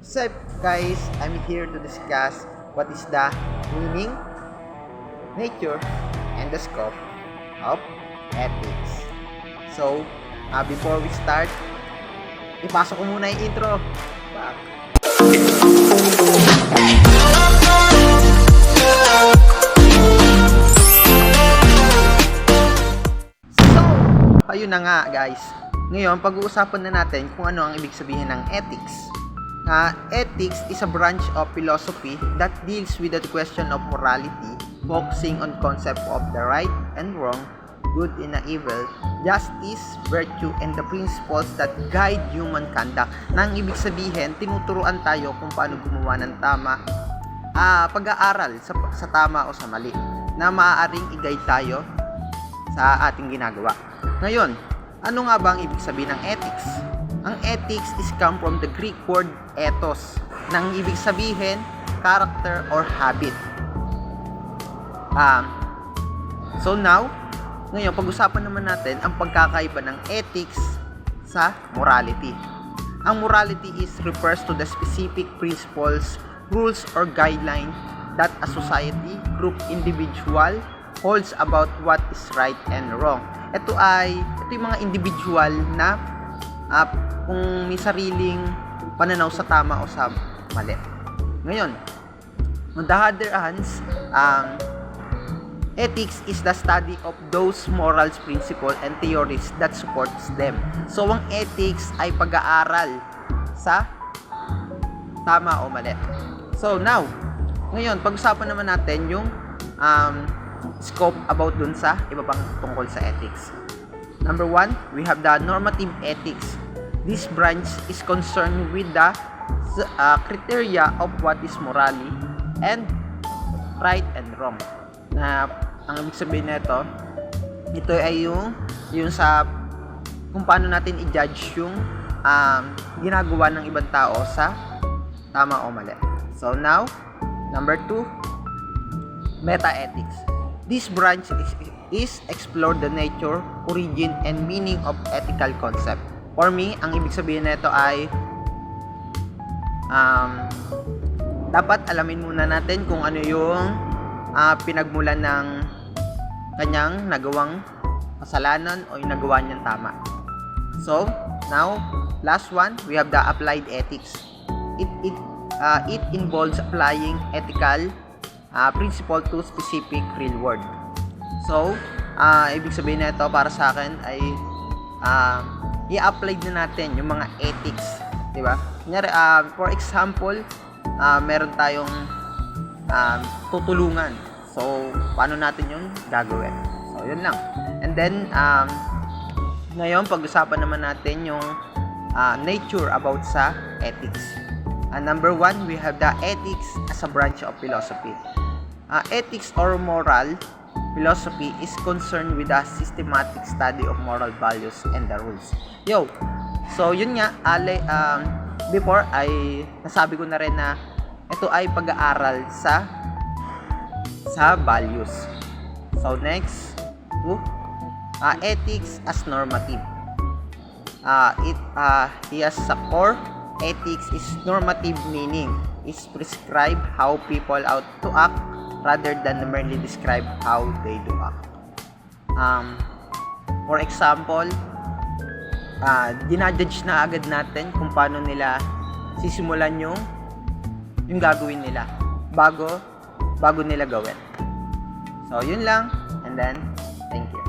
What's up, guys? I'm here to discuss what is the meaning, nature, and the scope of ethics. So, before we start, ipasok ko muna yung intro. Back. So, ayun na nga, guys. Ngayon, pag-uusapan na natin kung ano ang ibig sabihin ng ethics. Ethics is a branch of philosophy that deals with the question of morality, focusing on concept of the right and wrong, good and evil, justice, virtue, and the principles that guide human conduct. Nang ibig sabihin, tinuturuan tayo kung paano gumawa ng tama, pag-aaral sa tama o sa mali, na maaaring i-guide tayo sa ating ginagawa. Ngayon, ano nga ba ang ibig sabihin ng ethics? Ang ethics is come from the Greek word ethos, nang ibig sabihin character or habit. So now, ngayon pag-usapan naman natin ang pagkakaiba ng ethics sa morality. Ang morality refers to the specific principles, rules or guidelines that a society, group, individual holds about what is right and wrong. Ito yung mga individual na kung may sariling pananaw sa tama o sa mali. Ngayon, on the other hand, ethics is the study of those moral principles and theories that supports them. So, ang ethics ay pag-aaral sa tama o mali. So, now, ngayon, pag-usapan naman natin yung scope about dun sa iba pang tungkol sa ethics. Number 1, we have the normative ethics. This branch is concerned with the criteria of what is morally and right and wrong. Na ang ibig sabihin nito, ito ay yung sa kung paano natin i-judge yung ginagawa ng ibang tao sa tama o mali. So now, number 2, meta-ethics. This branch is explore the nature, origin, and meaning of ethical concept. For me, ang ibig sabihin nito ay dapat alamin muna natin kung ano yung pinagmulan ng kanyang nagawang kasalanan o yung nagawa niyang tama. So, now, last one, we have the applied ethics. It involves applying ethical principle to specific real world. So, ibig sabihin nito para sa akin ay i-apply na natin yung mga ethics, di ba? Kunyari, for example, meron tayong tutulungan. So, paano natin yung gagawin? So, yun lang. And then, ngayon, pag-usapan naman natin yung nature about sa ethics. Number 1, we have the ethics as a branch of philosophy. Ethics or moral philosophy is concerned with the systematic study of moral values and the rules. So yun nga, before ay nasabi ko na rin na ito ay pag-aaral sa values. So next, ethics as normative. It has a core. Ethics is normative, meaning is prescribe how people ought to act rather than merely describe how they do act. For example, dinajudge na agad natin kung paano nila sisimulan yung gagawin nila bago nila gawin. So, yun lang. And then, thank you.